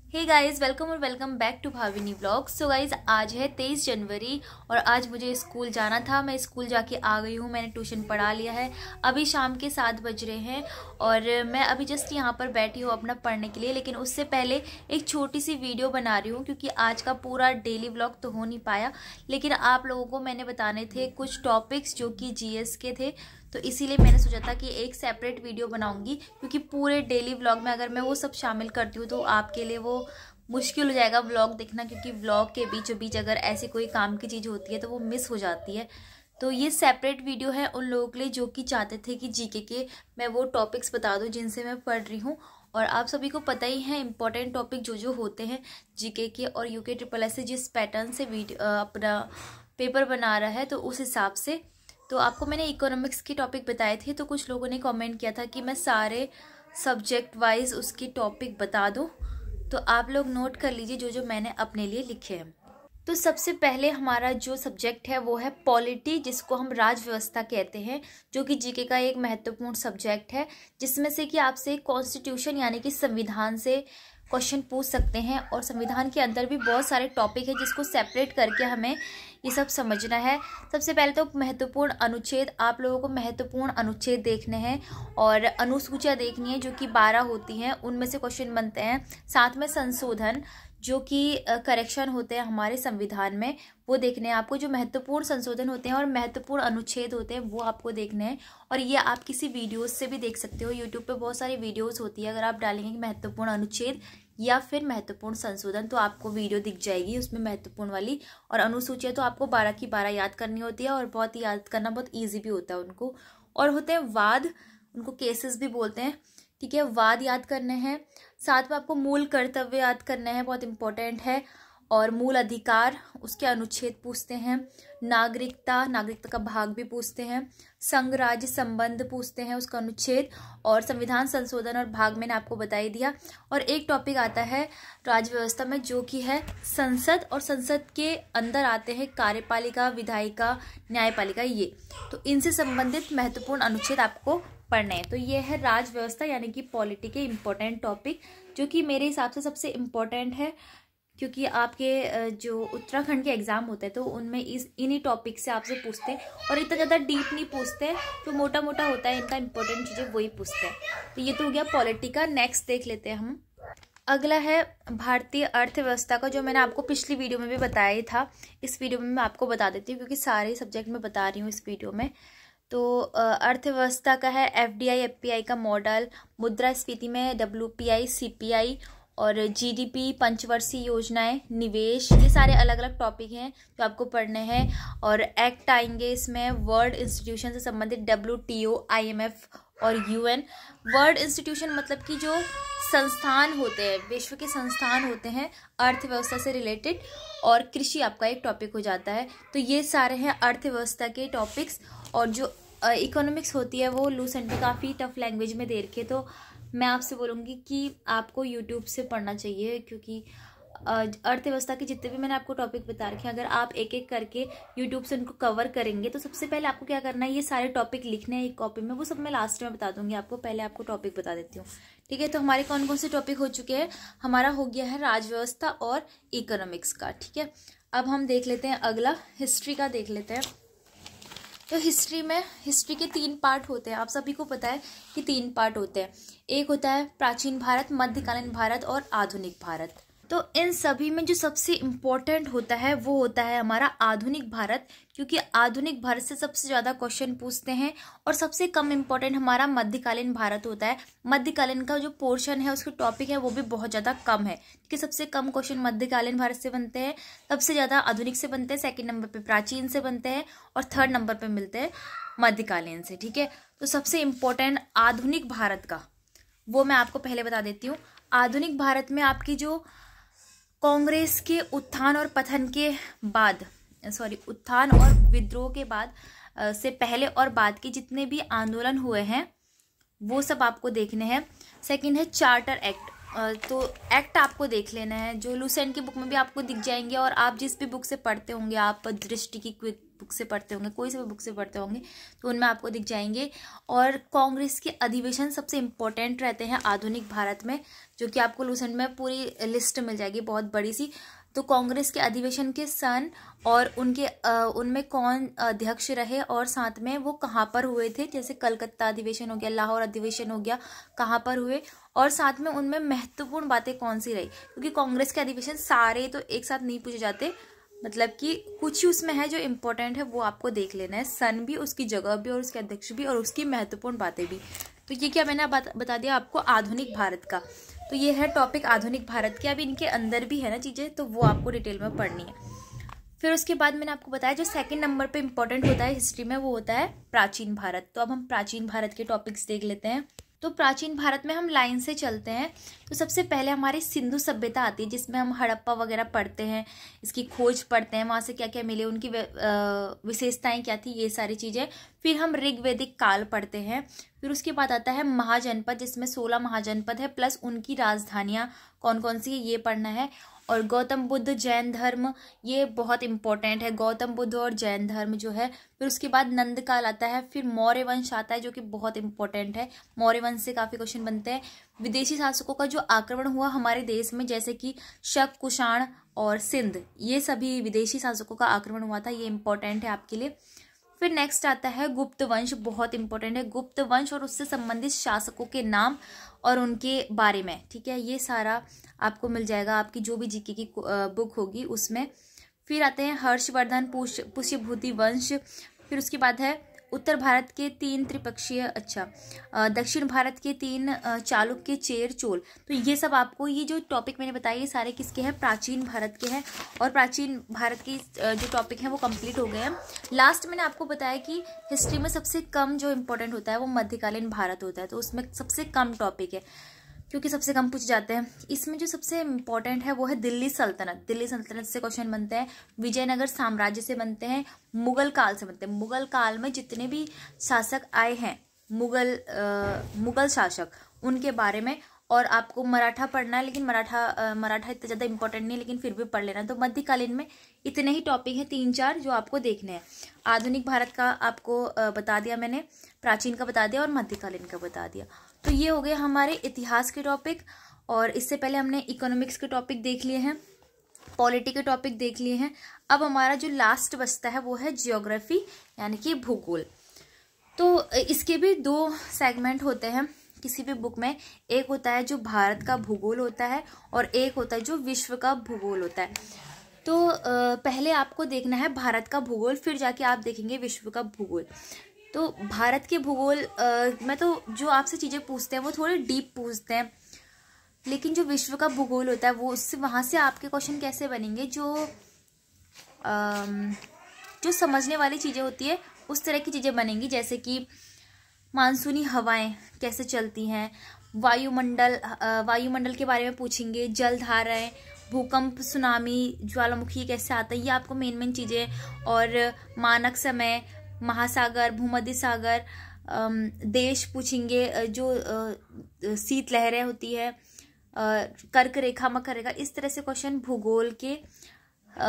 हे guys, welcome और welcome back to Bhavini vlogs. So guys, आज है 23 जनवरी और आज मुझे स्कूल जाना था। मैं स्कूल जाके आ गई हूँ। मैंने ट्यूशन पढ़ा लिया है। अभी शाम के 7 बज रहे हैं और मैं अभी जस्ट यहाँ पर बैठी हूँ अपना पढ़ने के लिए। लेकिन उससे पहले एक छोटी सी वीडियो बना रही हूँ क्योंकि आज का पूरा डेली व्लॉग तो हो नहीं पाया, लेकिन आप लोगों को मैंने बताने थे कुछ टॉपिक्स जो कि जीएस के थे। तो इसीलिए मैंने सोचा था कि एक सेपरेट वीडियो बनाऊंगी, क्योंकि पूरे डेली व्लॉग में अगर मैं वो सब शामिल करती हूँ तो आपके लिए वो मुश्किल हो जाएगा व्लॉग देखना, क्योंकि व्लॉग के बीचों बीच अगर ऐसी कोई काम की चीज़ होती है तो वो मिस हो जाती है। तो ये सेपरेट वीडियो है उन लोगों के लिए जो कि चाहते थे कि जीके के मैं वो टॉपिक्स बता दूँ जिनसे मैं पढ़ रही हूँ। और आप सभी को पता ही है इंपॉर्टेंट टॉपिक जो जो होते हैं जीके के, और यूके ट्रिपल एस से जिस पैटर्न से वीडियो अपना पेपर बना रहा है तो उस हिसाब से। तो आपको मैंने इकोनॉमिक्स के टॉपिक बताए थे, तो कुछ लोगों ने कमेंट किया था कि मैं सारे सब्जेक्ट वाइज उसकी टॉपिक बता दूं। तो आप लोग नोट कर लीजिए जो जो मैंने अपने लिए लिखे हैं। तो सबसे पहले हमारा जो सब्जेक्ट है वो है पॉलिटी, जिसको हम राज व्यवस्था कहते हैं, जो कि जीके का एक महत्वपूर्ण सब्जेक्ट है, जिसमें से कि आपसे कॉन्स्टिट्यूशन यानी कि संविधान से क्वेश्चन पूछ सकते हैं। और संविधान के अंदर भी बहुत सारे टॉपिक है जिसको सेपरेट करके हमें ये सब समझना है। सबसे पहले तो महत्वपूर्ण अनुच्छेद, आप लोगों को महत्वपूर्ण अनुच्छेद देखने हैं और अनुसूचियाँ देखनी है जो कि 12 होती हैं, उनमें से क्वेश्चन बनते हैं। साथ में संशोधन जो कि करेक्शन होते हैं हमारे संविधान में, वो देखने हैं आपको। जो महत्वपूर्ण संशोधन होते हैं और महत्वपूर्ण अनुच्छेद होते हैं वो आपको देखने हैं। और ये आप किसी वीडियोस से भी देख सकते हो, यूट्यूब पे बहुत सारी वीडियोस होती है। अगर आप डालेंगे कि महत्वपूर्ण अनुच्छेद या फिर महत्वपूर्ण संशोधन तो आपको वीडियो दिख जाएगी उसमें महत्वपूर्ण वाली। और अनुसूचियाँ तो आपको 12 की 12 याद करनी होती है और बहुत ही याद करना बहुत ईजी भी होता है उनको। और होते हैं वाद, उनको केसेस भी बोलते हैं, ठीक है। वाद याद करने हैं। साथ में आपको मूल कर्तव्य याद करने हैं, बहुत इंपॉर्टेंट है। और मूल अधिकार, उसके अनुच्छेद पूछते हैं। नागरिकता, नागरिकता का भाग भी पूछते हैं। संघ राज्य संबंध पूछते हैं, उसका अनुच्छेद। और संविधान संशोधन और भाग मैंने आपको बता ही दिया। और एक टॉपिक आता है राज्य व्यवस्था में जो कि है संसद, और संसद के अंदर आते हैं कार्यपालिका, विधायिका, न्यायपालिका, ये तो इनसे संबंधित महत्वपूर्ण अनुच्छेद आपको पढ़ने हैं। तो ये है राज व्यवस्था यानी कि पॉलिटी के इम्पोर्टेंट टॉपिक, जो कि मेरे हिसाब से सबसे इम्पोर्टेंट है, क्योंकि आपके जो उत्तराखंड के एग्जाम होते हैं तो उनमें इन्हीं टॉपिक से आपसे पूछते हैं। और इतना ज़्यादा डीप नहीं पूछते, तो मोटा मोटा होता है इनका, इंपॉर्टेंट चीज़ें वही पूछते हैं। तो ये तो हो गया पॉलिटी का। नेक्स्ट देख लेते हैं हम। अगला है भारतीय अर्थव्यवस्था का, जो मैंने आपको पिछली वीडियो में भी बताया ही था। इस वीडियो में मैं आपको बता देती हूँ क्योंकि सारे सब्जेक्ट में बता रही हूँ इस वीडियो में। तो अर्थव्यवस्था का है एफडीआई एफपीआई का मॉडल, मुद्रास्फीति में डब्ल्यूपीआई सीपीआई, और जीडीपी, पंचवर्षीय योजनाएं, निवेश, ये सारे अलग अलग टॉपिक हैं जो आपको पढ़ने हैं। और एक्ट आएंगे इसमें वर्ल्ड इंस्टीट्यूशन से संबंधित, डब्ल्यूटीओ, आईएमएफ और यूएन। वर्ल्ड इंस्टीट्यूशन मतलब कि जो संस्थान होते हैं, विश्व के संस्थान होते हैं अर्थव्यवस्था से रिलेटेड। और कृषि आपका एक टॉपिक हो जाता है। तो ये सारे हैं अर्थव्यवस्था के टॉपिक्स। और जो इकोनॉमिक्स होती है वो लूसेंट में काफ़ी टफ लैंग्वेज में दे रखी है, तो मैं आपसे बोलूँगी कि आपको यूट्यूब से पढ़ना चाहिए, क्योंकि अर्थव्यवस्था के जितने भी मैंने आपको टॉपिक बता रखे हैं, अगर आप एक एक करके यूट्यूब से उनको कवर करेंगे तो सबसे पहले आपको क्या करना है, ये सारे टॉपिक लिखने हैं एक कॉपी में। वो सब मैं लास्ट में बता दूंगी आपको, पहले आपको टॉपिक बता देती हूँ, ठीक है। तो हमारे कौन कौन से टॉपिक हो चुके हैं, हमारा हो गया है राजव्यवस्था और इकोनॉमिक्स का, ठीक है। अब हम देख लेते हैं अगला, हिस्ट्री का देख लेते हैं। तो हिस्ट्री के 3 पार्ट होते हैं। आप सभी को पता है कि 3 पार्ट होते हैं। एक होता है प्राचीन भारत, मध्यकालीन भारत और आधुनिक भारत। तो इन सभी में जो सबसे इम्पोर्टेंट होता है वो होता है हमारा आधुनिक भारत, क्योंकि आधुनिक भारत से सबसे ज़्यादा क्वेश्चन पूछते हैं। और सबसे कम इम्पोर्टेंट हमारा मध्यकालीन भारत होता है। मध्यकालीन का जो पोर्शन है, उसके टॉपिक है वो भी बहुत ज़्यादा कम है, क्योंकि सबसे कम क्वेश्चन मध्यकालीन भारत से बनते हैं, सबसे ज़्यादा आधुनिक से बनते हैं, सेकेंड नंबर पर प्राचीन से बनते हैं और थर्ड नंबर पर मिलते हैं मध्यकालीन से, ठीक है। तो सबसे इम्पोर्टेंट आधुनिक भारत का वो मैं आपको पहले बता देती हूँ। आधुनिक भारत में आपकी जो कांग्रेस के उत्थान और पतन के बाद, उत्थान और विद्रोह के बाद से पहले और बाद के जितने भी आंदोलन हुए हैं वो सब आपको देखने हैं। सेकंड है चार्टर एक्ट। तो एक्ट आपको देख लेना है, जो लूसेंट की बुक में भी आपको दिख जाएंगे, और आप जिस भी बुक से पढ़ते होंगे, आप दृष्टि की बुक से पढ़ते होंगे, कोई से भी बुक से पढ़ते होंगे, तो उनमें आपको दिख जाएंगे। और कांग्रेस के अधिवेशन सबसे इम्पोर्टेंट रहते हैं आधुनिक भारत में, जो कि आपको लूसेंट में पूरी लिस्ट मिल जाएगी बहुत बड़ी सी। तो कांग्रेस के अधिवेशन के सन और उनके उनमें कौन अध्यक्ष रहे और साथ में वो कहाँ पर हुए थे, जैसे कलकत्ता अधिवेशन हो गया, लाहौर अधिवेशन हो गया, कहाँ पर हुए, और साथ में उनमें महत्वपूर्ण बातें कौन सी रही। क्योंकि कांग्रेस के अधिवेशन सारे तो एक साथ नहीं पूछे जाते, मतलब कि कुछ ही उसमें है जो इम्पोर्टेंट है, वो आपको देख लेना है, सन भी, उसकी जगह भी, और उसके अध्यक्ष भी, और उसकी महत्वपूर्ण बातें भी। तो ये क्या मैंने बता दिया आपको आधुनिक भारत का। तो ये है टॉपिक आधुनिक भारत के। अभी इनके अंदर भी है ना चीज़ें, तो वो आपको डिटेल में पढ़नी है। फिर उसके बाद मैंने आपको बताया जो सेकंड नंबर पे इम्पोर्टेंट होता है हिस्ट्री में, वो होता है प्राचीन भारत। तो अब हम प्राचीन भारत के टॉपिक्स देख लेते हैं। तो प्राचीन भारत में हम लाइन से चलते हैं। तो सबसे पहले हमारी सिंधु सभ्यता आती है, जिसमें हम हड़प्पा वगैरह पढ़ते हैं, इसकी खोज पढ़ते हैं, वहाँ से क्या क्या मिले, उनकी विशेषताएं क्या थी, ये सारी चीज़ें। फिर हम ऋग्वैदिक काल पढ़ते हैं। फिर उसके बाद आता है महाजनपद, जिसमें 16 महाजनपद है, प्लस उनकी राजधानियाँ कौन कौन सी है, ये पढ़ना है। और गौतम बुद्ध जैन धर्म, ये बहुत इंपॉर्टेंट है, गौतम बुद्ध और जैन धर्म जो है। फिर उसके बाद नंद काल आता है। फिर मौर्य वंश आता है, जो कि बहुत इंपॉर्टेंट है, मौर्य वंश से काफ़ी क्वेश्चन बनते हैं। विदेशी शासकों का जो आक्रमण हुआ हमारे देश में, जैसे कि शक, कुषाण और सिंध, ये सभी विदेशी शासकों का आक्रमण हुआ था, ये इंपॉर्टेंट है आपके लिए। फिर नेक्स्ट आता है गुप्त वंश, बहुत इंपॉर्टेंट है, गुप्त वंश और उससे संबंधित शासकों के नाम और उनके बारे में, ठीक है, ये सारा आपको मिल जाएगा आपकी जो भी जीके की बुक होगी उसमें। फिर आते हैं हर्षवर्धन, पुष्यभूति वंश। फिर उसके बाद है उत्तर भारत के 3 त्रिपक्षीय, दक्षिण भारत के 3 चालुक्य, चेर, चोल। तो ये सब आपको, ये जो टॉपिक मैंने बताया, ये सारे किसके हैं, प्राचीन भारत के हैं। और प्राचीन भारत के जो टॉपिक हैं वो कंप्लीट हो गए हैं। लास्ट मैंने आपको बताया कि हिस्ट्री में सबसे कम जो इम्पोर्टेंट होता है वो मध्यकालीन भारत होता है, तो उसमें सबसे कम टॉपिक है, क्योंकि सबसे कम पूछ जाते हैं। इसमें जो सबसे इम्पोर्टेंट है वो है दिल्ली सल्तनत। दिल्ली सल्तनत से क्वेश्चन बनते हैं, विजयनगर साम्राज्य से बनते हैं, मुगल काल से बनते हैं। मुगल काल में जितने भी शासक आए हैं, मुगल शासक, उनके बारे में। और आपको मराठा पढ़ना है, लेकिन मराठा इतना ज़्यादा इंपॉर्टेंट नहीं है, लेकिन फिर भी पढ़ लेना। तो मध्यकालीन में इतने ही टॉपिक हैं, 3-4 जो आपको देखने हैं। आधुनिक भारत का आपको बता दिया मैंने, प्राचीन का बता दिया और मध्यकालीन का बता दिया। तो ये हो गए हमारे इतिहास के टॉपिक। और इससे पहले हमने इकोनॉमिक्स के टॉपिक देख लिए हैं, पॉलिटी के टॉपिक देख लिए हैं। अब हमारा जो लास्ट बचता है वो है जियोग्राफी, यानी कि भूगोल। तो इसके भी 2 सेगमेंट होते हैं किसी भी बुक में। एक होता है जो भारत का भूगोल होता है, और एक होता है जो विश्व का भूगोल होता है। तो पहले आपको देखना है भारत का भूगोल, फिर जाके आप देखेंगे विश्व का भूगोल। तो भारत के भूगोल में तो जो आपसे चीज़ें पूछते हैं वो थोड़े डीप पूछते हैं, लेकिन जो विश्व का भूगोल होता है वो उससे, वहाँ से आपके क्वेश्चन कैसे बनेंगे, जो समझने वाली चीज़ें होती है उस तरह की चीज़ें बनेंगी। जैसे कि मानसूनी हवाएं कैसे चलती हैं, वायुमंडल के बारे में पूछेंगे, जलधाराएं, भूकंप, सुनामी, ज्वालामुखी कैसे आता है, ये आपको मेन चीज़ें। और मानक समय, महासागर, भूमध्य सागर, देश पूछेंगे, जो शीत लहरें होती है, कर्क रेखा, मकर रेखा, इस तरह से क्वेश्चन भूगोल के,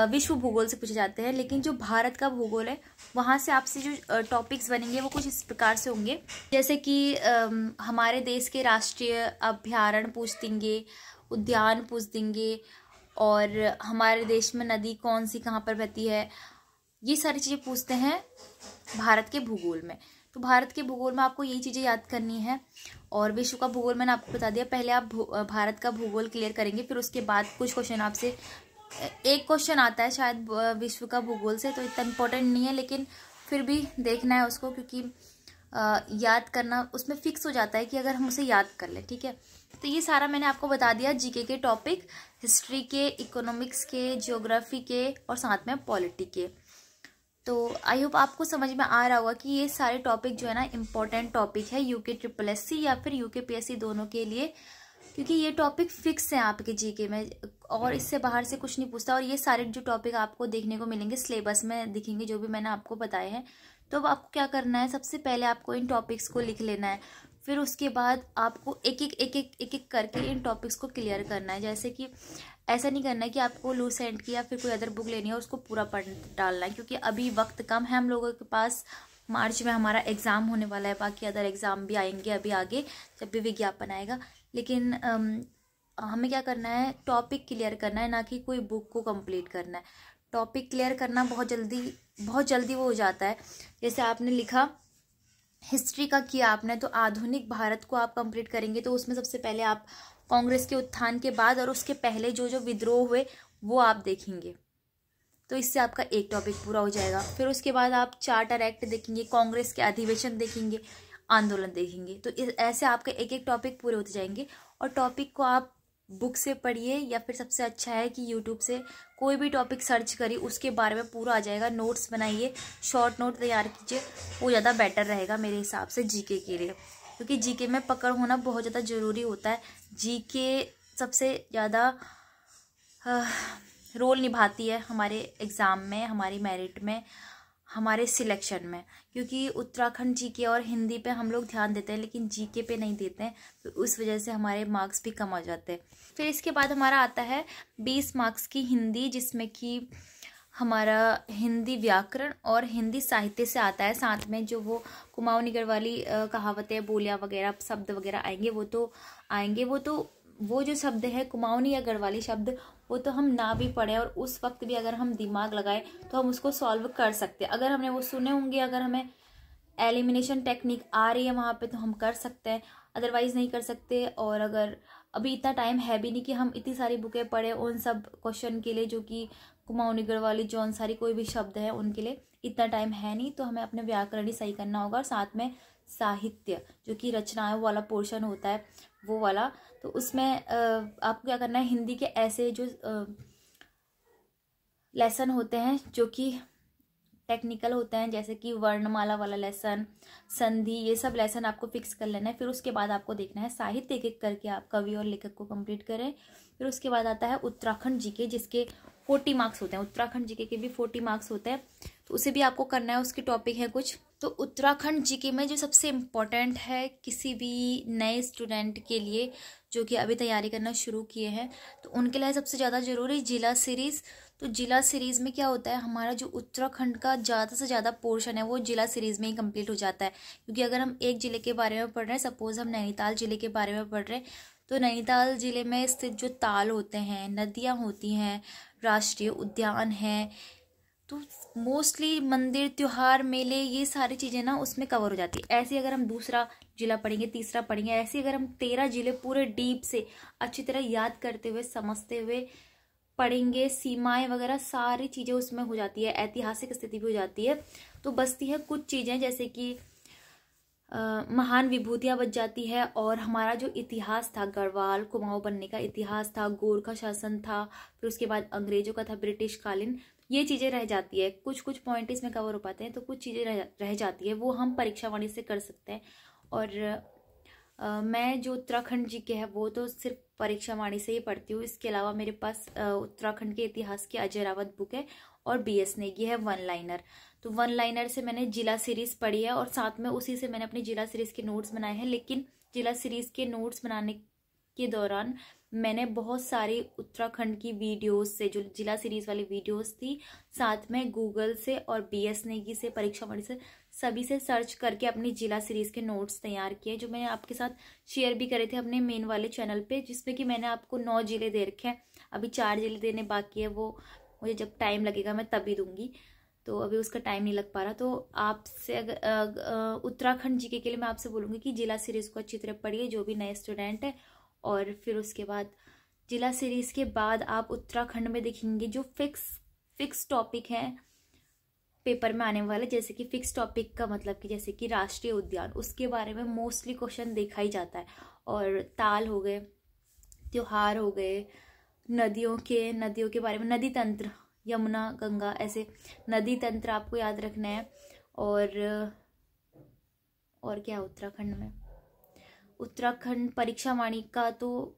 विश्व भूगोल से पूछे जाते हैं। लेकिन जो भारत का भूगोल है वहाँ से आपसे जो टॉपिक्स बनेंगे वो कुछ इस प्रकार से होंगे, जैसे कि हमारे देश के राष्ट्रीय अभयारण्य पूछ देंगे, उद्यान पूछ देंगे, और हमारे देश में नदी कौन सी कहाँ पर बहती है, ये सारी चीज़ें पूछते हैं भारत के भूगोल में। तो भारत के भूगोल में आपको यही चीज़ें याद करनी है। और विश्व का भूगोल मैंने आपको बता दिया, पहले आप भारत का भूगोल क्लियर करेंगे, फिर उसके बाद कुछ क्वेश्चन आपसे, एक क्वेश्चन आता है शायद विश्व का भूगोल से, तो इतना इम्पोर्टेंट नहीं है, लेकिन फिर भी देखना है उसको, क्योंकि याद करना उसमें फिक्स हो जाता है कि अगर हम उसे याद कर लें, ठीक है। तो ये सारा मैंने आपको बता दिया, जीके के टॉपिक, हिस्ट्री के, इकोनॉमिक्स के, जियोग्राफी के, और साथ में पॉलिटी के। तो आई होप आपको समझ में आ रहा होगा कि ये सारे टॉपिक जो है ना इम्पोर्टेंट टॉपिक है यूके SSC या फिर यूके PSC दोनों के लिए, क्योंकि ये टॉपिक फिक्स हैं आपके जीके में, और इससे बाहर से कुछ नहीं पूछता। और ये सारे जो टॉपिक आपको देखने को मिलेंगे सिलेबस में दिखेंगे, जो भी मैंने आपको बताए हैं। तो अब आपको क्या करना है, सबसे पहले आपको इन टॉपिक्स को लिख लेना है, फिर उसके बाद आपको एक एक करके इन टॉपिक्स को क्लियर करना है। जैसे कि ऐसा नहीं करना है कि आपको लूसेंट की या फिर कोई अदर बुक लेनी है उसको पूरा पढ़ डालना है, क्योंकि अभी वक्त कम है हम लोगों के पास। मार्च में हमारा एग्ज़ाम होने वाला है, बाकी अदर एग्ज़ाम भी आएंगे अभी आगे जब भी विज्ञापन आएगा। लेकिन हमें क्या करना है, टॉपिक क्लियर करना है, ना कि कोई बुक को कंप्लीट करना है। टॉपिक क्लियर करना बहुत जल्दी वो हो जाता है। जैसे आपने लिखा हिस्ट्री का किया आपने, तो आधुनिक भारत को आप कंप्लीट करेंगे तो उसमें सबसे पहले आप कांग्रेस के उत्थान के बाद और उसके पहले जो जो विद्रोह हुए वो आप देखेंगे, तो इससे आपका एक टॉपिक पूरा हो जाएगा। फिर उसके बाद आप चार्टर एक्ट देखेंगे, कांग्रेस के अधिवेशन देखेंगे, आंदोलन देखेंगे, तो ऐसे आपके एक एक टॉपिक पूरे होते जाएंगे। और टॉपिक को आप बुक से पढ़िए या फिर सबसे अच्छा है कि यूट्यूब से कोई भी टॉपिक सर्च करिए, उसके बारे में पूरा आ जाएगा। नोट्स बनाइए, शॉर्ट नोट तैयार कीजिए, वो ज़्यादा बेटर रहेगा मेरे हिसाब से जीके के लिए, क्योंकि जीके में पकड़ होना बहुत ज़्यादा ज़रूरी होता है। जीके सबसे ज़्यादा रोल निभाती है हमारे एग्ज़ाम में, हमारी मेरिट में, हमारे सिलेक्शन में, क्योंकि उत्तराखंड जीके और हिंदी पे हम लोग ध्यान देते हैं लेकिन जीके पे नहीं देते हैं, तो उस वजह से हमारे मार्क्स भी कम आ जाते हैं। फिर इसके बाद हमारा आता है 20 मार्क्स की हिंदी, जिसमें कि हमारा हिंदी व्याकरण और हिंदी साहित्य से आता है। साथ में जो वो कुमाऊं निगर वाली कहावतें, बोलियां वगैरह, शब्द वगैरह आएंगे, वो जो शब्द है कुमाऊनी या गढ़वाली शब्द, वो तो हम ना भी पढ़े और उस वक्त भी अगर हम दिमाग लगाए तो हम उसको सॉल्व कर सकते हैं। अगर हमने वो सुने होंगे, अगर हमें एलिमिनेशन टेक्निक आ रही है वहाँ पे तो हम कर सकते हैं, अदरवाइज नहीं कर सकते। और अगर अभी इतना टाइम है भी नहीं कि हम इतनी सारी बुकें पढ़े उन सब क्वेश्चन के लिए, जो कि कुमाऊनी गढ़वाली जौन सारी कोई भी शब्द है उनके लिए इतना टाइम है नहीं, तो हमें अपने व्याकरण ही सही करना होगा। और साथ में साहित्य जो कि रचनाओं वाला पोर्शन होता है वो वाला, तो उसमें आपको क्या करना है, हिंदी के ऐसे जो लेसन होते हैं जो कि टेक्निकल होते हैं, जैसे कि वर्णमाला वाला लेसन, संधि, ये सब लेसन आपको फिक्स कर लेना है। फिर उसके बाद आपको देखना है साहित्य एक एक करके आप कवि और लेखक को कंप्लीट करें। फिर उसके बाद आता है उत्तराखंड जीके, जिसके 40 मार्क्स होते हैं। उत्तराखंड जीके के भी 40 मार्क्स होते हैं, तो उसे भी आपको करना है, उसके टॉपिक है कुछ। तो उत्तराखंड जीके में जो सबसे इम्पोर्टेंट है किसी भी नए स्टूडेंट के लिए जो कि अभी तैयारी करना शुरू किए हैं, तो उनके लिए सबसे ज़्यादा ज़रूरी जिला सीरीज़। तो जिला सीरीज़ में क्या होता है, हमारा जो उत्तराखंड का ज़्यादा से ज़्यादा पोर्शन है वो जिला सीरीज़ में ही कंप्लीट हो जाता है। क्योंकि अगर हम एक ज़िले के बारे में पढ़ रहे हैं, सपोज़ हम नैनीताल ज़िले के बारे में पढ़ रहे हैं, तो नैनीताल ज़िले में स्थित जो ताल होते हैं, नदियाँ होती हैं, राष्ट्रीय उद्यान हैं, तो मोस्टली मंदिर, त्योहार, मेले, ये सारी चीज़ें ना उसमें कवर हो जाती है। ऐसे अगर हम दूसरा जिला पढ़ेंगे, तीसरा पढ़ेंगे, ऐसे अगर हम 13 जिले पूरे डीप से अच्छी तरह याद करते हुए, समझते हुए पढ़ेंगे, सीमाएं वगैरह सारी चीज़ें उसमें हो जाती है, ऐतिहासिक स्थिति भी हो जाती है। तो बचती है कुछ चीज़ें, जैसे कि महान विभूतियाँ बच जाती है, और हमारा जो इतिहास था, गढ़वाल कुमाऊं बनने का इतिहास था, गोरखा शासन था, फिर उसके बाद अंग्रेजों का था, ब्रिटिश कालीन, ये चीज़ें रह जाती है। कुछ कुछ पॉइंट इसमें कवर हो पाते हैं, तो कुछ चीज़ें रह जाती है, वो हम परीक्षा वाणी से कर सकते हैं। और मैं जो उत्तराखंड जीके है वो तो सिर्फ परीक्षा वाणी से ही पढ़ती हूँ। इसके अलावा मेरे पास उत्तराखंड के इतिहास की अजय रावत बुक है और BS नेगी है वन लाइनर। तो वन लाइनर से मैंने जिला सीरीज़ पढ़ी है और साथ में उसी से मैंने अपनी जिला सीरीज़ के नोट्स बनाए हैं। लेकिन जिला सीरीज़ के नोट्स बनाने के दौरान मैंने बहुत सारी उत्तराखंड की वीडियोस से, जो जिला सीरीज़ वाली वीडियोस थी, साथ में गूगल से और BS नेगी से, परीक्षा वाणी से, सभी से सर्च करके अपनी जिला सीरीज़ के नोट्स तैयार किए, जो मैंने आपके साथ शेयर भी करे थे अपने मेन वाले चैनल पे, जिसमें कि मैंने आपको 9 जिले दे रखे हैं। अभी 4 जिले देने बाकी है, वो मुझे जब टाइम लगेगा मैं तभी दूंगी, तो अभी उसका टाइम नहीं लग पा रहा। तो आपसे अगर उत्तराखंड जीके के लिए मैं आपसे बोलूँगी कि जिला सीरीज़ को अच्छी तरह पढ़िए, जो भी नए स्टूडेंट है। और फिर उसके बाद जिला सीरीज़ के बाद आप उत्तराखंड में देखेंगे जो फिक्स टॉपिक हैं पेपर में आने वाले, जैसे कि फिक्स टॉपिक का मतलब कि जैसे कि राष्ट्रीय उद्यान, उसके बारे में मोस्टली क्वेश्चन देखा ही जाता है। और ताल हो गए, त्योहार हो गए, नदियों के बारे में, नदी तंत्र, यमुना, गंगा, ऐसे नदी तंत्र आपको याद रखना है। और क्या उत्तराखंड में, उत्तराखंड परीक्षा वाणी का तो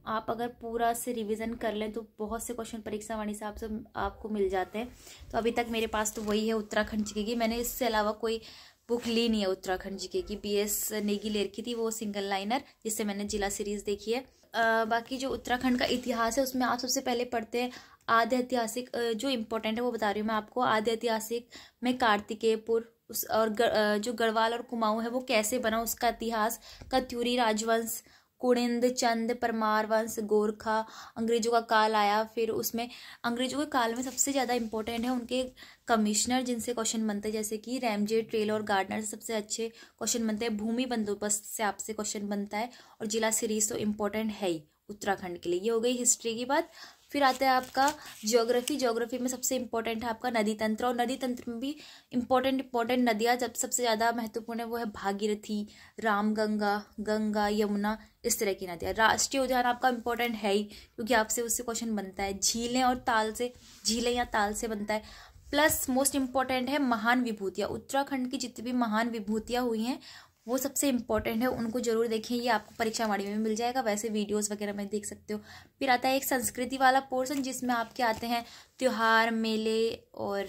आप अगर पूरा से रिवीजन कर लें तो बहुत से क्वेश्चन परीक्षा वाणी से आपको मिल जाते हैं। तो अभी तक मेरे पास तो वही है उत्तराखंड जीके की, मैंने इससे अलावा कोई बुक ली नहीं है उत्तराखंड जीके की। BS नेगी ले रखी थी वो सिंगल लाइनर, जिससे मैंने जिला सीरीज़ देखी है। बाकी जो उत्तराखंड का इतिहास है उसमें आप सबसे पहले पढ़ते हैं आद्य ऐतिहासिक, जो इम्पोर्टेंट है वो बता रही हूँ मैं आपको। आद्य ऐतिहासिक में कार्तिकेयपुर उस और जो गढ़वाल और कुमाऊँ है वो कैसे बना उसका इतिहास, कत्यूरी राजवंश, कुणिंद, चंद, परमार वंश, गोरखा, अंग्रेजों का काल आया। फिर उसमें अंग्रेजों के काल में सबसे ज़्यादा इंपॉर्टेंट है उनके कमिश्नर जिनसे क्वेश्चन बनते हैं, जैसे कि रैमजे, ट्रेलर और गार्डनर से सबसे अच्छे क्वेश्चन बनते हैं। भूमि बंदोबस्त से आपसे क्वेश्चन बनता है। और जिला सीरीज तो इम्पोर्टेंट है ही उत्तराखंड के लिए। ये हो गई हिस्ट्री की बात। फिर आता है आपका ज्योग्राफी। ज्योग्राफी में सबसे इंपॉर्टेंट है आपका नदी तंत्र, और नदी तंत्र में भी इंपॉर्टेंट नदियाँ जब सबसे ज़्यादा महत्वपूर्ण है वो है भागीरथी, रामगंगा, गंगा, यमुना, इस तरह की नदियाँ। राष्ट्रीय उद्यान आपका इंपॉर्टेंट है ही, क्योंकि आपसे उससे क्वेश्चन बनता है। झीलें और ताल से, झीलें या ताल से बनता है। प्लस मोस्ट इंपॉर्टेंट है महान विभूतियाँ। उत्तराखंड की जितनी भी महान विभूतियाँ हुई हैं वो सबसे इंपॉर्टेंट है, उनको जरूर देखें। ये आपको परीक्षा वाणी में मिल जाएगा, वैसे वीडियोस वगैरह में देख सकते हो। फिर आता है एक संस्कृति वाला पोर्शन जिसमें आपके आते हैं त्योहार, मेले, और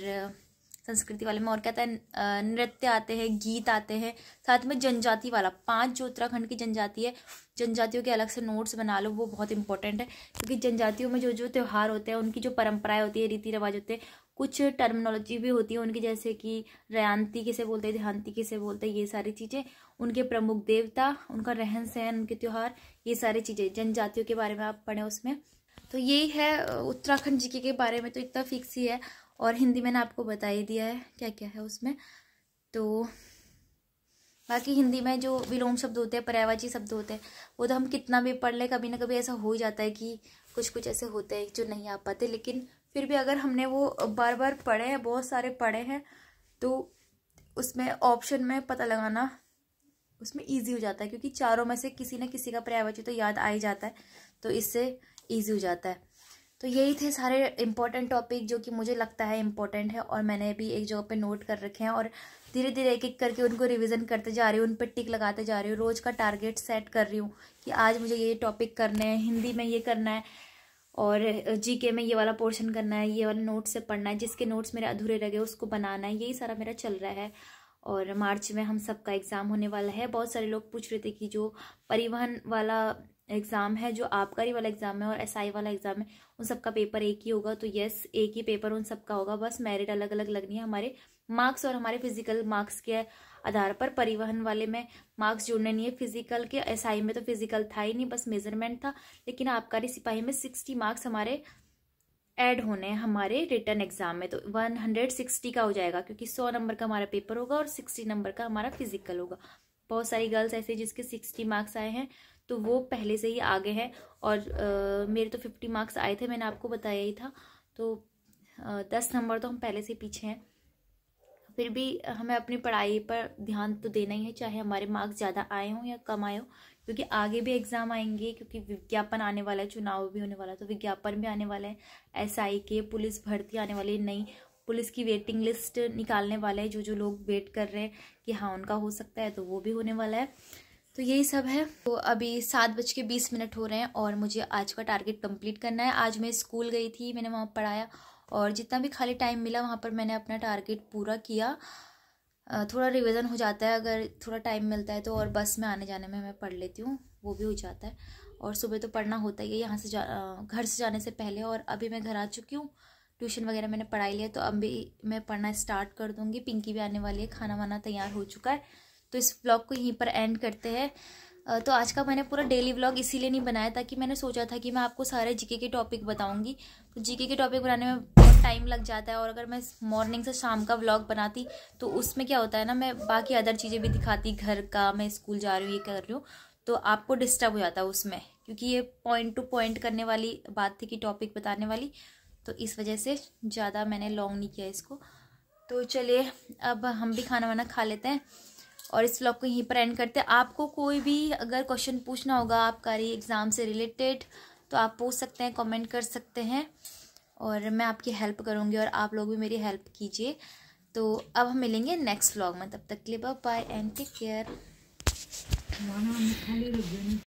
संस्कृति वाले में और क्या आता है, नृत्य आते हैं, गीत आते हैं। साथ में जनजाति वाला, 5 जो उत्तराखंड की जनजाति है, जनजातियों के अलग से नोट्स बना लो, वो बहुत इंपॉर्टेंट है। क्योंकि जनजातियों में जो जो त्यौहार होते हैं, उनकी जो परंपराएं होती है, रीति रिवाज होते हैं, कुछ टर्मिनोलॉजी भी होती है उनकी, जैसे कि रयांती किसे बोलते हैं, देहांती किसे बोलते हैं, ये सारी चीज़ें। उनके प्रमुख देवता, उनका रहन सहन, उनके त्यौहार, ये सारी चीज़ें जनजातियों के बारे में आप पढ़ें उसमें। तो यही है उत्तराखंड जीके के बारे में, तो इतना फिक्स ही है। और हिंदी मैंने आपको बता ही दिया है क्या क्या है उसमें। तो बाकी हिंदी में जो विलोम शब्द होते हैं, पर्यायवाची शब्द होते हैं, वो तो हम कितना भी पढ़ लें, कभी ना कभी ऐसा हो ही जाता है कि कुछ कुछ ऐसे होते हैं जो नहीं आ पाते। लेकिन फिर भी अगर हमने वो बार बार पढ़े हैं, बहुत सारे पढ़े हैं, तो उसमें ऑप्शन में पता लगाना उसमें ईजी हो जाता है। क्योंकि चारों में से किसी न किसी का पर्यायवाची तो याद आ ही जाता है, तो इससे ईजी हो जाता है। तो यही थे सारे इंपॉर्टेंट टॉपिक जो कि मुझे लगता है इंपॉर्टेंट है, और मैंने भी एक जगह पे नोट कर रखे हैं। और धीरे धीरे एक एक करके उनको रिवीजन करते जा रही हूँ, उन पर टिक लगाते जा रही हूँ। रोज़ का टारगेट सेट कर रही हूँ कि आज मुझे ये टॉपिक करने हैं, हिंदी में ये करना है, और जीके में ये वाला पोर्शन करना है, ये वाला नोट्स से पढ़ना है, जिसके नोट्स मेरे अधूरे रह गए उसको बनाना है। यही सारा मेरा चल रहा है। और मार्च में हम सबका एग्ज़ाम होने वाला है। बहुत सारे लोग पूछ रहे थे कि जो परिवहन वाला एग्ज़ाम है, जो आबकारी वाला एग्ज़ाम है और एसआई वाला एग्ज़ाम है, उन सबका पेपर एक ही होगा। तो यस, एक ही पेपर उन सबका होगा, बस मेरिट अलग अलग लगनी है। हमारे मार्क्स और हमारे फिजिकल मार्क्स के आधार पर। परिवहन वाले में मार्क्स जुड़ने नहीं है फिजिकल के, एसआई में तो फिजिकल था ही नहीं, बस मेजरमेंट था। लेकिन आबकारी सिपाही में 60 मार्क्स हमारे ऐड होने हैं हमारे रिटर्न एग्जाम में, तो 160 का हो जाएगा, क्योंकि 100 नंबर का हमारा पेपर होगा और 60 नंबर का हमारा फिजिकल होगा। बहुत सारी गर्ल्स ऐसे जिसके 60 मार्क्स आए हैं, तो वो पहले से ही आगे हैं। और मेरे तो 50 मार्क्स आए थे, मैंने आपको बताया ही था। तो 10 नंबर तो हम पहले से पीछे हैं। फिर भी हमें अपनी पढ़ाई पर ध्यान तो देना ही है, चाहे हमारे मार्क्स ज़्यादा आए हों या कम आए हों, क्योंकि आगे भी एग्ज़ाम आएंगे। क्योंकि विज्ञापन आने वाला है, चुनाव भी होने वाला है, तो विज्ञापन भी आने वाला है। एसआई के, पुलिस भर्ती आने वाली है, नई पुलिस की वेटिंग लिस्ट निकालने वाला है। जो जो लोग वेट कर रहे हैं कि हाँ उनका हो सकता है, तो वो भी होने वाला है। तो यही सब है। तो अभी 7:20 हो रहे हैं और मुझे आज का टारगेट कंप्लीट करना है। आज मैं स्कूल गई थी, मैंने वहाँ पढ़ाया, और जितना भी खाली टाइम मिला वहाँ पर मैंने अपना टारगेट पूरा किया। थोड़ा रिवीजन हो जाता है अगर थोड़ा टाइम मिलता है तो, और बस में आने जाने में मैं पढ़ लेती हूँ, वो भी हो जाता है। और सुबह तो पढ़ना होता ही है यहाँ से घर से जाने से पहले। और अभी मैं घर आ चुकी हूँ, ट्यूशन वगैरह मैंने पढ़ाई लिया, तो अभी मैं पढ़ना स्टार्ट कर दूँगी। पिंकी भी आने वाली है, खाना वाना तैयार हो चुका है। तो इस व्लॉग को यहीं पर एंड करते हैं। तो आज का मैंने पूरा डेली व्लॉग इसीलिए नहीं बनाया ताकि मैंने सोचा था कि मैं आपको सारे जीके के टॉपिक बताऊंगी, तो जीके के टॉपिक बनाने में बहुत टाइम लग जाता है। और अगर मैं मॉर्निंग से शाम का व्लॉग बनाती तो उसमें क्या होता है ना, मैं बाकी अदर चीज़ें भी दिखाती, घर का, मैं स्कूल जा रही हूँ, ये कर रही हूँ, तो आपको डिस्टर्ब हो जाता है उसमें, क्योंकि ये पॉइंट टू पॉइंट करने वाली बात थी कि टॉपिक बताने वाली, तो इस वजह से ज़्यादा मैंने लॉन्ग नहीं किया इसको। तो चलिए अब हम भी खाना वाना खा लेते हैं और इस व्लॉग को यहीं पर एंड करते हैं। आपको कोई भी अगर क्वेश्चन पूछना होगा आबकारी एग्ज़ाम से रिलेटेड तो आप पूछ सकते हैं, कमेंट कर सकते हैं, और मैं आपकी हेल्प करूँगी और आप लोग भी मेरी हेल्प कीजिए। तो अब हम मिलेंगे नेक्स्ट व्लॉग में, तब तक के लिए bye bye and take care.